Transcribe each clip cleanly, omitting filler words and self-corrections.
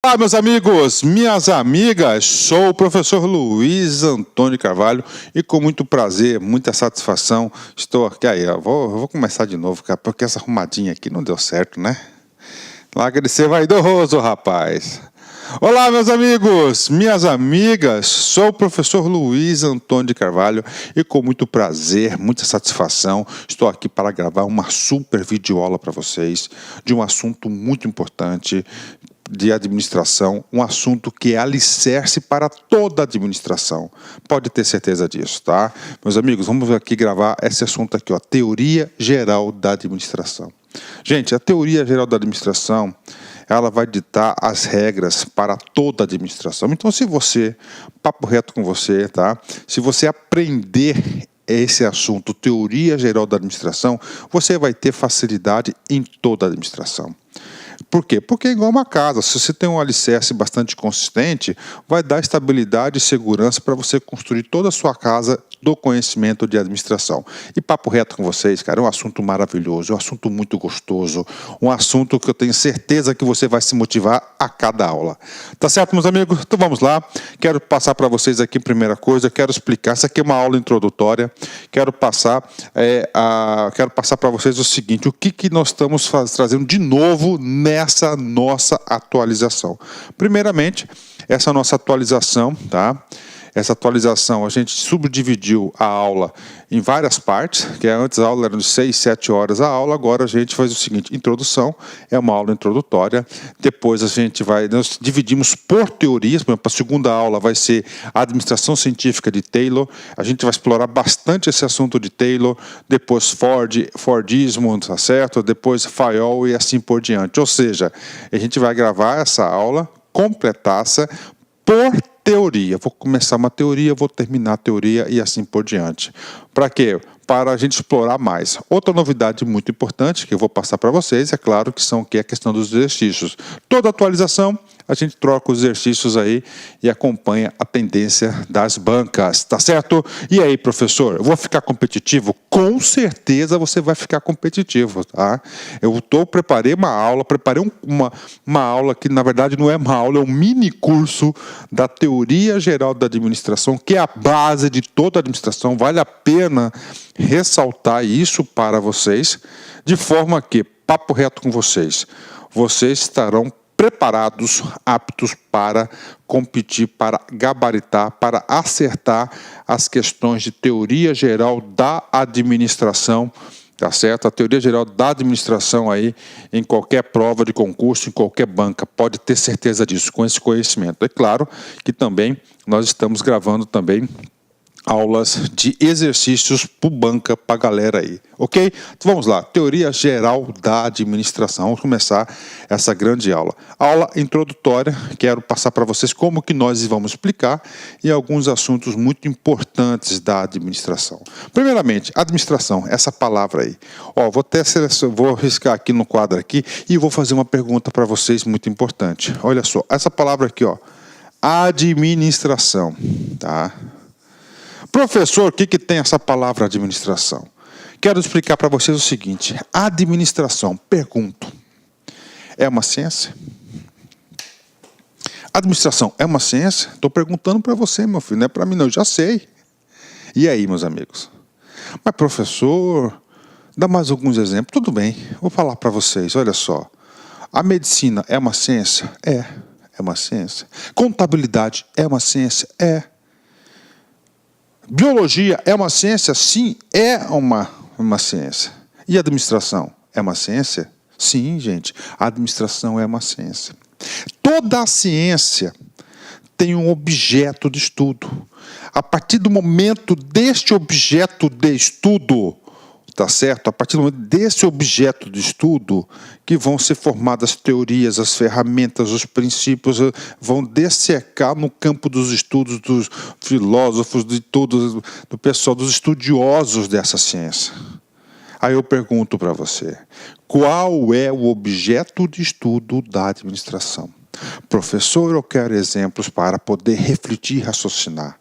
Olá, meus amigos, minhas amigas, sou o professor Luiz Antônio Carvalho e com muito prazer, muita satisfação, estou aqui. Vou começar de novo, cara, porque essa arrumadinha aqui não deu certo, né? Larga de ser vaidoso, rapaz. Olá, meus amigos, minhas amigas, sou o professor Luiz Antônio de Carvalho e com muito prazer, muita satisfação, estou aqui para gravar uma super videoaula para vocês de um assunto muito importante de administração, um assunto que é alicerce para toda a administração. Pode ter certeza disso, tá? Meus amigos, vamos aqui gravar esse assunto aqui, ó, Teoria Geral da Administração. Gente, a Teoria Geral da Administração, ela vai ditar as regras para toda a administração. Então, se você, papo reto com você, tá? Se você aprender esse assunto, Teoria Geral da Administração, você vai ter facilidade em toda a administração. Por quê? Porque é igual uma casa. Se você tem um alicerce bastante consistente, vai dar estabilidade e segurança para você construir toda a sua casa do conhecimento de administração. E papo reto com vocês, cara, é um assunto maravilhoso, é um assunto muito gostoso, um assunto que eu tenho certeza que você vai se motivar a cada aula. Tá certo, meus amigos? Então vamos lá. Quero passar para vocês aqui, primeira coisa, quero explicar. Essa aqui é uma aula introdutória. Quero passar para vocês o seguinte, o que nós estamos trazendo de novo nessa nossa atualização. Primeiramente, essa nossa atualização, tá? Essa atualização, a gente subdividiu a aula em várias partes, que antes a aula era de 6, 7 horas a aula, agora a gente faz o seguinte, introdução, é uma aula introdutória, depois nós dividimos por teorias, por exemplo, a segunda aula vai ser a administração científica de Taylor, a gente vai explorar bastante esse assunto de Taylor, depois Fordismo, tá certo? Depois Fayol e assim por diante, ou seja, a gente vai gravar essa aula, completar-se por teoria. Vou começar uma teoria, vou terminar a teoria e assim por diante. Para quê? Para a gente explorar mais. Outra novidade muito importante que eu vou passar para vocês, é claro, que é a questão dos exercícios. Toda atualização, a gente troca os exercícios aí e acompanha a tendência das bancas, tá certo? E aí, professor, eu vou ficar competitivo? Com certeza você vai ficar competitivo, tá? Preparei uma aula que, na verdade, não é uma aula, é um mini curso da Teoria Geral da Administração, que é a base de toda a administração. Vale a pena ressaltar isso para vocês, de forma que, papo reto com vocês estarão preparados, aptos para competir, para gabaritar, para acertar as questões de teoria geral da administração, tá certo? A teoria geral da administração aí, em qualquer prova de concurso, em qualquer banca, pode ter certeza disso, com esse conhecimento. É claro que também nós estamos gravando também aulas de exercícios por banca para a galera aí, ok? Então vamos lá, Teoria Geral da Administração. Vamos começar essa grande aula. Aula introdutória, quero passar para vocês como que nós vamos explicar e alguns assuntos muito importantes da administração. Primeiramente, administração, essa palavra aí. Ó, vou riscar aqui no quadro aqui e vou fazer uma pergunta para vocês muito importante. Olha só, essa palavra aqui, ó, administração, tá? Professor, o que tem essa palavra administração? Quero explicar para vocês o seguinte, administração, pergunto, é uma ciência? Administração é uma ciência? Estou perguntando para você, meu filho, não é para mim não, eu já sei. E aí, meus amigos? Mas professor, dá mais alguns exemplos? Tudo bem, vou falar para vocês, olha só. A medicina é uma ciência? É uma ciência. Contabilidade é uma ciência? É. Biologia é uma ciência? Sim, é uma ciência. E administração é uma ciência? Sim, gente, a administração é uma ciência. Toda a ciência tem um objeto de estudo. A partir do momento deste objeto de estudo, tá certo? A partir do momento desse objeto de estudo, que vão ser formadas as teorias, as ferramentas, os princípios, vão dessecar no campo dos estudos dos filósofos, do pessoal, dos estudiosos dessa ciência. Aí eu pergunto para você, qual é o objeto de estudo da administração? Professor, eu quero exemplos para poder refletir e raciocinar.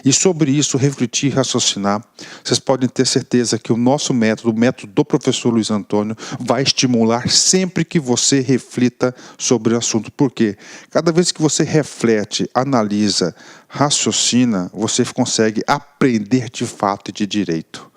e sobre isso refletir e raciocinar, vocês podem ter certeza que o nosso método, o método do professor Luiz Antônio, vai estimular sempre que você reflita sobre o assunto. Por quê? Cada vez que você reflete, analisa, raciocina, você consegue aprender de fato e de direito.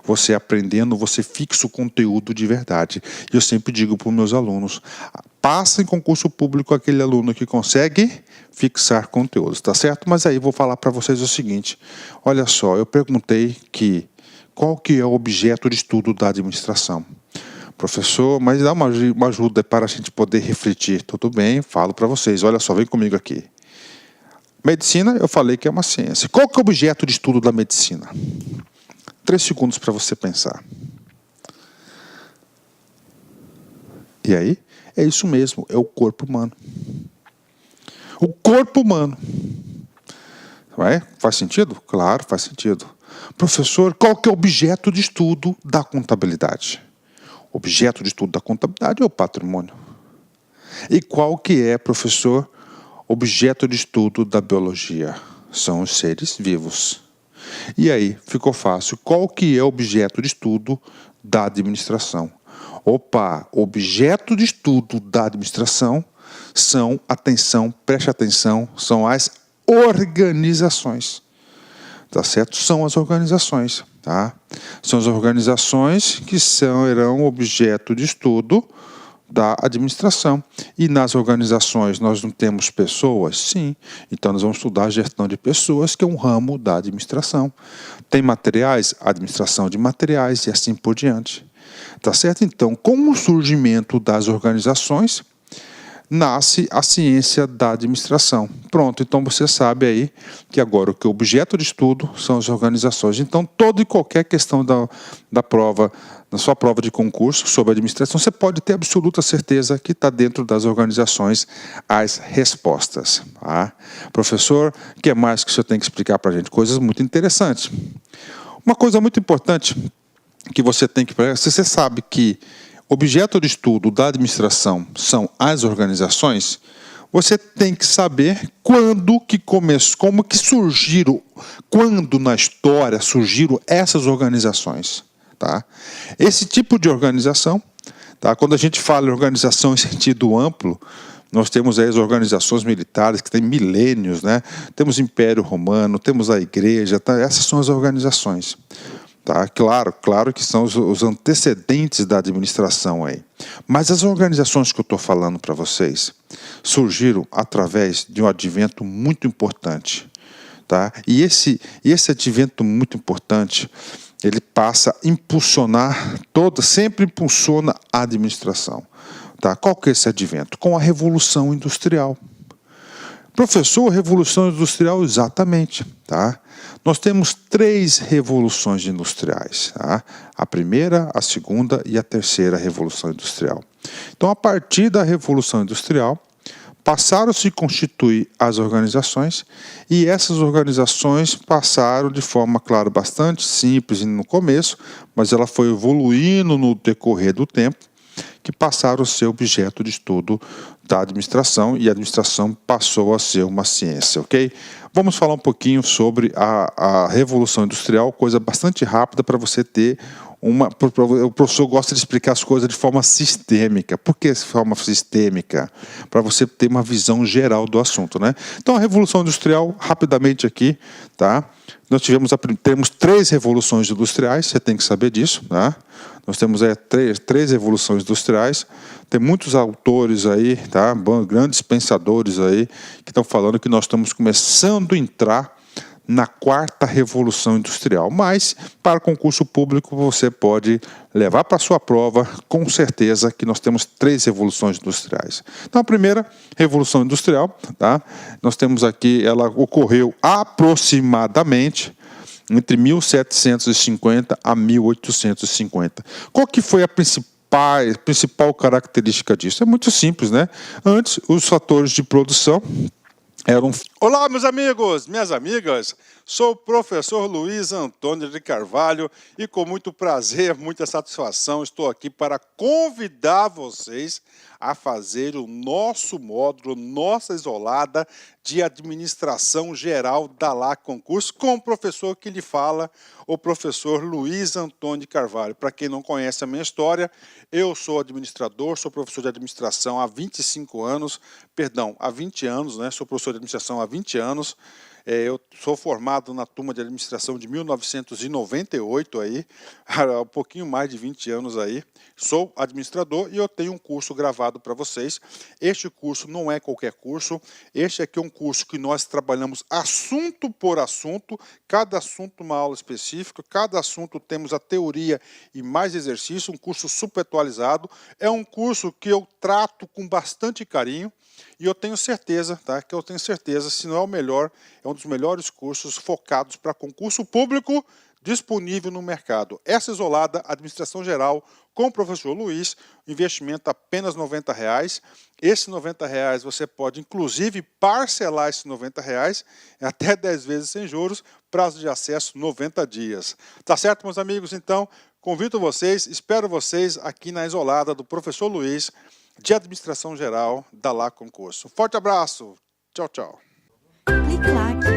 Você aprendendo, você fixa o conteúdo de verdade. E eu sempre digo para os meus alunos, passa em concurso público aquele aluno que consegue fixar conteúdos, tá certo? Mas aí vou falar para vocês o seguinte, olha só, eu perguntei qual que é o objeto de estudo da administração. Professor, mas dá uma ajuda para a gente poder refletir. Tudo bem, falo para vocês, olha só, vem comigo aqui. Medicina, eu falei que é uma ciência. Qual que é o objeto de estudo da medicina? 3 segundos para você pensar. E aí? É isso mesmo, é o corpo humano. O corpo humano. Faz sentido? Claro, faz sentido. Professor, qual que é o objeto de estudo da contabilidade? O objeto de estudo da contabilidade é o patrimônio. E qual que é, professor, objeto de estudo da biologia? São os seres vivos. E aí, ficou fácil. Qual que é o objeto de estudo da administração? Opa, objeto de estudo da administração são, atenção, preste atenção, são as organizações. Tá certo? São as organizações, tá? São as organizações que serão objeto de estudo da administração. E nas organizações nós não temos pessoas? Sim. Então nós vamos estudar a gestão de pessoas, que é um ramo da administração. Tem materiais? Administração de materiais e assim por diante. Tá certo? Então, com o surgimento das organizações, nasce a ciência da administração. Pronto, então você sabe aí que agora o que é objeto de estudo são as organizações. Então, toda e qualquer questão da prova, na sua prova de concurso sobre administração, você pode ter absoluta certeza que está dentro das organizações as respostas. Tá? Professor, o que mais que o senhor tem que explicar para a gente? Coisas muito interessantes. Uma coisa muito importante que você tem que... Você sabe que objeto de estudo da administração são as organizações, você tem que saber quando que começou, como que surgiram, quando na história surgiram essas organizações. Tá? Esse tipo de organização, tá? Quando a gente fala em organização em sentido amplo, nós temos aí as organizações militares que têm milênios, né? Temos o Império Romano, temos a Igreja, tá? Essas são as organizações. Tá? Claro que são os antecedentes da administração aí. Mas as organizações que eu estou falando para vocês surgiram através de um advento muito importante. Tá? E esse advento muito importante, ele passa a impulsionar sempre impulsiona a administração. Tá? Qual que é esse advento? Com a Revolução Industrial. Professor, Revolução Industrial, exatamente. Tá? Nós temos 3 revoluções industriais. Tá? A primeira, a segunda e a terceira Revolução Industrial. Então, a partir da Revolução Industrial, passaram a se constituir as organizações e essas organizações passaram de forma, claro, bastante simples no começo, mas ela foi evoluindo no decorrer do tempo, que passaram a ser objeto de estudo da administração e a administração passou a ser uma ciência, ok? Vamos falar um pouquinho sobre a Revolução Industrial, coisa bastante rápida para você ter o professor gosta de explicar as coisas de forma sistêmica. Por que de forma sistêmica? Para você ter uma visão geral do assunto, né? Então, a Revolução Industrial, rapidamente aqui, tá? Nós temos 3 revoluções industriais, você tem que saber disso, tá? Nós temos três revoluções industriais, tem muitos autores aí, tá? Grandes pensadores aí, que estão falando que nós estamos começando a entrar na 4ª Revolução Industrial. Mas, para concurso público, você pode levar para a sua prova, com certeza, que nós temos 3 revoluções industriais. Então, a primeira Revolução Industrial, tá? Nós temos aqui, ela ocorreu aproximadamente entre 1750 a 1850. Qual que foi a principal característica disso? É muito simples, né? Antes, os fatores de produção Olá, meus amigos, minhas amigas. Sou o professor Luiz Antônio de Carvalho e com muito prazer, muita satisfação, estou aqui para convidar vocês a fazer o nosso módulo, nossa isolada de administração geral da LAC Concurso com o professor que lhe fala, o professor Luiz Antônio de Carvalho. Para quem não conhece a minha história, eu sou administrador, sou professor de administração há 25 anos, perdão, há 20 anos, né? Sou professor de administração há 20 anos. Eu sou formado na turma de administração de 1998, aí, há um pouquinho mais de 20 anos aí. Sou administrador e eu tenho um curso gravado para vocês. Este curso não é qualquer curso, este aqui é um curso que nós trabalhamos assunto por assunto, cada assunto uma aula específica, cada assunto temos a teoria e mais exercício, um curso super atualizado. É um curso que eu trato com bastante carinho. E eu tenho certeza, tá, se não é o melhor, é um dos melhores cursos focados para concurso público disponível no mercado. Essa isolada, administração geral, com o professor Luiz, investimento apenas R$ 90. Esses R$ 90 você pode, inclusive, parcelar esses R$ 90 até 10 vezes sem juros, prazo de acesso 90 dias. Tá certo, meus amigos? Então, convido vocês, espero vocês aqui na isolada do professor Luiz, de Administração Geral da LAC Concurso. Forte abraço. Tchau, tchau. Clique lá.